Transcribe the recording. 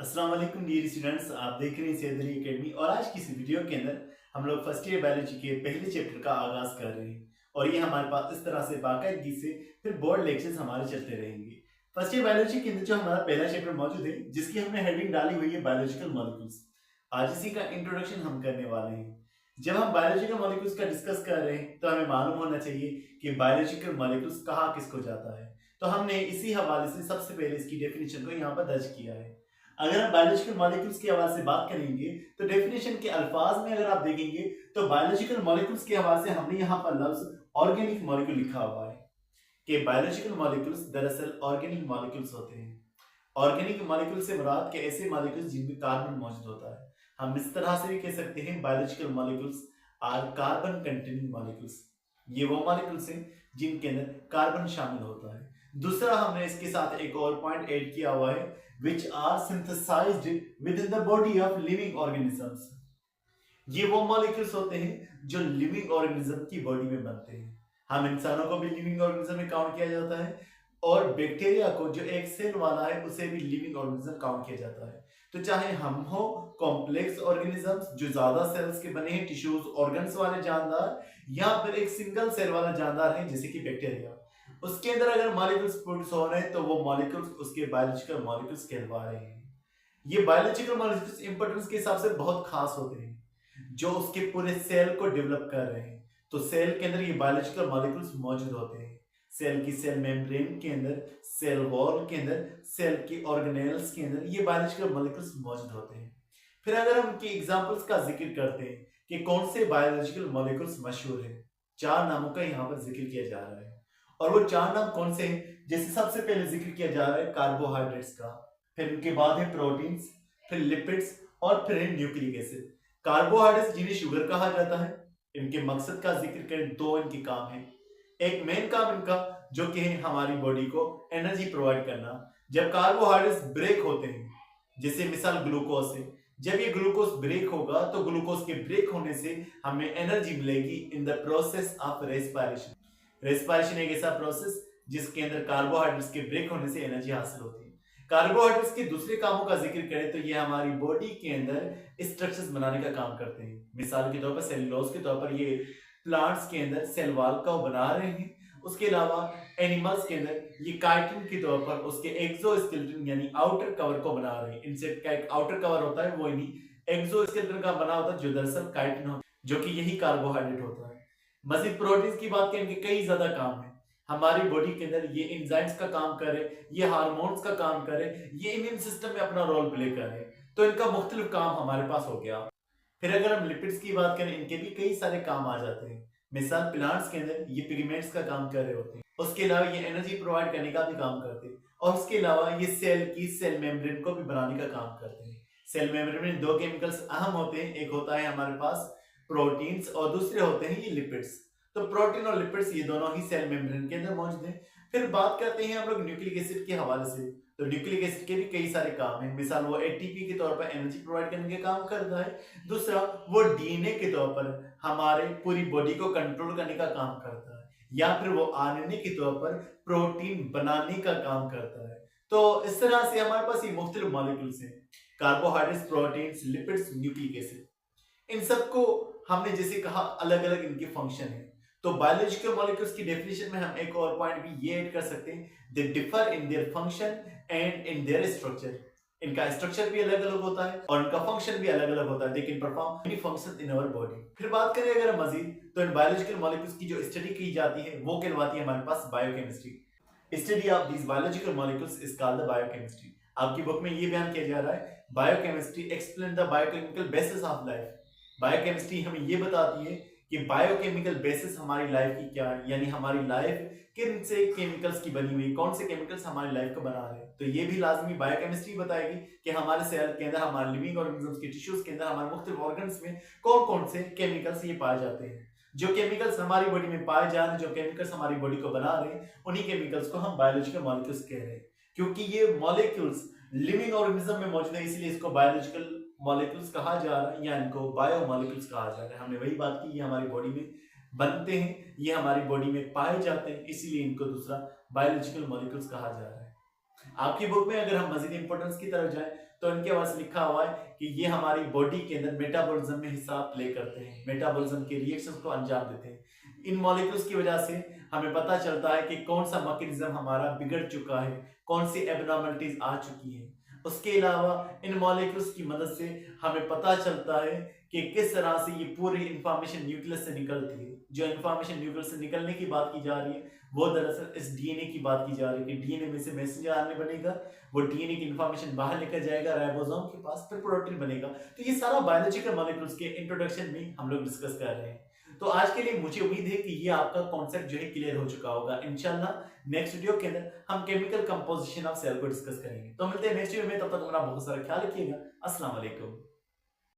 अस्सलाम वालेकुम dear students, आप देख रहे हैं सैयद अली एकेडमी। और आज की इस वीडियो के अंदर हम लोग फर्स्ट ईयर बायोलॉजी के पहले चैप्टर का आगाज कर रहे हैं। और ये हमारे पास इस तरह से बाकायदगी से फिर बोर्ड लेक्चर्स हमारे चलते रहेंगे। फर्स्ट ईयर बायोलॉजी के अंदर जो हमारा पहला चैप्टर मौजूद है, जिसकी हमने हेडिंग डाली हुई है बायोलॉजिकल मॉलिक्यूल्स। आज इसी का इंट्रोडक्शन हम करने वाले हैं। जब हम बायोलॉजिकल मॉलिक्यूल्स का डिस्कस कर रहे हैं तो हमें मालूम होना चाहिए कि बायोलॉजिकल मॉलिक्यूल्स कहाँ किसको जाता है। तो हमने इसी हवाले से सबसे पहले इसकी डेफिनेशन को यहाँ पर दर्ज किया है। अगर हम बायोलॉजिकल मॉलिक्यूल्स के हवाले से बात करेंगे तो डेफिनेशन के अल्फाज में अगर आप देखेंगे तो बायोलॉजिकल मॉलिक्यूल्स के हवाले से हमने यहाँ पर लफ्ज ऑर्गेनिक मॉलिक्यूल लिखा हुआ है कि बायोलॉजिकल मॉलिक्यूल्स दरअसल ऑर्गेनिक मॉलिक्यूल्स होते हैं। ऑर्गेनिक मॉलिक्यूल से मुराद के ऐसे मॉलिक्यूल्स जिनमें कार्बन मौजूद होता है। हम इस तरह से भी कह सकते हैं biological molecules are carbon containing molecules. ये वो मॉलिक्यूल्स हैं जिनके अंदर कार्बन शामिल होता है। दूसरा हमने इसके साथ एक और पॉइंट ऐड किया हुआ है, which are synthesized within the body of living organisms। ये वो मॉलिक्यूल्स होते हैं जो लिविंग ऑर्गेनिज्म की बॉडी में बनते हैं। हम इंसानों को भी लिविंग ऑर्गेनिज्म में काउंट किया जाता है और बैक्टीरिया को जो एक सेल वाला है उसे भी लिविंग ऑर्गेनिज्म काउंट किया जाता है। तो चाहे हम हो कॉम्प्लेक्स ऑर्गेनिजम्स जो ज्यादा सेल्स के बने हैं, टिश्यूज ऑर्गन्स वाले जानदार, या फिर एक सिंगल सेल वाला जानदार है जैसे कि बैक्टीरिया, उसके अंदर अगर मॉलिक्यूल्स प्रोड्यूस हो रहे हैं तो वो मॉलिक्यूल्स उसके बायोलॉजिकल मॉलिक्यूल्स कहलवा रहे हैं। ये बायोलॉजिकल मॉलिक्यूल्स इंपॉर्टेंस के हिसाब से बहुत खास होते हैं जो उसके पूरे सेल को डेवलप कर रहे हैं। तो सेल के अंदर ये बायोलॉजिकल मॉलिक्यूल्स मौजूद होते हैं। सेल की सेल मेम्ब्रेन के अंदर, सेल वॉल के अंदर, सेल की ऑर्गेनेल्स के अंदर ये बायोलॉजिकल मॉलिक्यूल्स मौजूद होते हैं। फिर अगर हम इनके एग्जांपल्स का जिक्र करते हैं कि कौन से बायोलॉजिकल मॉलिक्यूल्स मशहूर हैं, 4 नामों का यहाँ पर जिक्र किया जा रहा है। और वो 4 नाम कौन से हैं? जैसे सबसे पहले जिक्र किया जा रहा है कार्बोहाइड्रेट्स का, फिर उनके बाद है प्रोटीन्स, फिर लिपिड्स और फिर है न्यूक्लिक एसिड। कार्बोहाइड्रेट्स जिन्हें शुगर कहा जाता है, इनके मकसद का जिक्र करें, 2 इनके काम हैं। एक मेन काम इनका जो कि है हमारी बॉडी को एनर्जी प्रोवाइड करना। जब कार्बोहाइड्रेट्स ब्रेक होते हैं, जैसे मिसाल ग्लूकोज है, जब ये ग्लूकोज ब्रेक होगा तो ग्लूकोज के ब्रेक होने से हमें एनर्जी मिलेगी in the process of respiration. Respiration एक ऐसा प्रोसेस जिसके अंदर कार्बोहाइड्रेट्स के ब्रेक होने से एनर्जी हासिल होती है। कार्बोहाइड्रेट्स के दूसरे कामों का जिक्र करें तो ये हमारी बॉडी के अंदर स्ट्रक्चर्स बनाने का काम करते हैं। मिसाल के तौर पर सेलुलोज के तौर पर ये प्लांट्स के अंदर सेल वॉल को बना रहे हैं। उसके अलावा एनिमल्स के अंदर ये काइटिन के तौर पर उसके एक्सोस्केलेटन यानी आउटर कवर को बना रहे हैं। इंसेक्ट का एक आउटर कवर होता है, वो इन्हीं एक्सोस्केलेटन का बना होता है जो दरअसल काइटिन होता है, जो कि यही कार्बोहाइड्रेट होता है। मजीद प्रोटीन्स की बात करें, इनके कई ज्यादा काम है हमारी बॉडी के अंदर। ये एंजाइम्स का काम करे, ये हार्मोन्स का काम करे, ये इम्यून सिस्टम में अपना रोल प्ले करे। तो इनका मुख्तलिफ काम हमारे पास हो गया। फिर अगर हम लिपिड्स की बात करें, इनके भी कई सारे काम आ जाते हैं। मिसाल प्लांट्स के अंदर ये पिगमेंट्स का काम कर रहे होते हैं, उसके अलावा ये एनर्जी प्रोवाइड करने का भी काम करते हैं, और उसके अलावा ये सेल की सेल मेम्ब्रेन को भी बनाने का काम करते हैं। सेल मेम्ब्रेन में 2 केमिकल्स अहम होते हैं, एक होता है हमारे पास प्रोटीन्स और दूसरे होते हैं ये लिपिड्स। तो प्रोटीन और लिपिड्स ये दोनों ही सेल मेम्ब्रेन के अंदर मौजूद हैं। फिर बात करते हैं हम लोग न्यूक्लिक एसिड के हवाले से। तो न्यूक्लिक एसिड के भी कई सारे काम हैं। मिसाल वो एटीपी के तौर पर एनर्जी प्रोवाइड करने का काम करता है। दूसरा वो डीएनए के तौर पर हमारे पूरी बॉडी को कंट्रोल करने का काम करता है, या फिर वो आरएनए के तौर पर प्रोटीन बनाने का काम करता है। तो इस तरह से हमारे पास ये मुख्तलिफ मॉलिक्यूल्स हैं, carbohydrates, proteins, lipids, nucleic acid. इन सबको हमने जैसे कहा अलग अलग इनके फंक्शन है। तो बायोलॉजिकल मॉलिक्यूल्स की डेफिनेशन में हम एक और पॉइंट भी ये ऐड कर सकते हैं, they differ in their function and in their structure. इनका स्ट्रक्चर भी अलग अलग होता है और इनका फंक्शन भी अलग अलग होता है। They can perform many functions in our body. फिर बात करें अगर मजीद, तो इन बायोलॉजिकल मॉलिक्यूल्स की जो स्टडी की जाती है वो कहलाती है हमारे पास biochemistry. Study of these biological molecules is called the biochemistry. आपकी बुक में ये बयान किया जा रहा है, biochemistry explain the biochemical basis of life. Biochemistry हमें ये बताती है कि बायोकेमिकल बेसिस हमारी लाइफ की क्या है, यानी हमारी लाइफ किन से केमिकल्स की बनी हुई, कौन से केमिकल्स हमारी लाइफ को बना रहे हैं। तो ये भी लाजमी बायोकेमिस्ट्री बताएगी कि हमारे सेल के अंदर, हमारे लिविंग ऑर्गेनिजम्स के टिश्यूज के अंदर, हमारे मुख्तलिफ ऑर्गन्स में कौन कौन से केमिकल्स ये पाए जाते हैं। जो केमिकल्स हमारी बॉडी में पाए जा रहे हैं, जो केमिकल्स हमारी बॉडी को बना रहे हैं, उन्हीं केमिकल्स को हम बायोलॉजिकल मॉलिक्यूल्स कह रहे हैं। क्योंकि ये मॉलिक्यूल्स लिविंग ऑर्गेनिज्म में मौजूद है, इसलिए इसको बायोलॉजिकल मॉलिक्यूल्स कहा जा रहा है या इनको बायोमॉलिक्यूल्स कहा जा रहा है। हमने वही बात की, ये हमारी बॉडी में बनते हैं, ये हमारी बॉडी में पाए जाते हैं, इसीलिए इनको दूसरा बायोलॉजिकल मॉलिक्यूल्स कहा जा रहा है। आपकी बुक में अगर हम मजीद इंपॉर्टेंस की तरफ जाएं तो इनके पास लिखा हुआ है कि ये हमारी बॉडी के अंदर मेटाबॉलिज्म में हिस्सा प्ले करते हैं, मेटाबॉलिज्म के रिएक्शंस को अंजाम देते हैं। इन मॉलिक्यूल्स की वजह से हमें पता चलता है कि कौन सा मैकेनिज्म हमारा बिगड़ चुका है, कौन सी एबनॉर्मलिटीज आ चुकी है। उसके अलावा इन मॉलिक्यूल्स की मदद से हमें पता चलता है कि किस तरह से ये पूरी इंफॉर्मेशन न्यूक्लियस से निकलती है। जो इंफॉर्मेशन न्यूक्लियस से निकलने की बात की जा रही है वो दरअसल इस डीएनए की बात की जा रही है कि डीएनए में से मैसेंजर आरएनए बनेगा, वो डीएनए की इंफॉर्मेशन बाहर लेकर जाएगा राइबोसोम के पास, फिर प्रोटीन बनेगा। तो ये सारा बायोलॉजिकल मॉलिक्यूल्स के इंट्रोडक्शन में हम लोग डिस्कस कर रहे हैं। तो आज के लिए मुझे उम्मीद है कि ये आपका कॉन्सेप्ट जो है क्लियर हो चुका होगा। इंशाल्लाह नेक्स्ट वीडियो के अंदर हम केमिकल कंपोजिशन ऑफ सेल को डिस्कस करेंगे। तो मिलते हैं नेक्स्ट वीडियो में, तब तक अपना बहुत सारा ख्याल रखिएगा। अस्सलाम वालेकुम।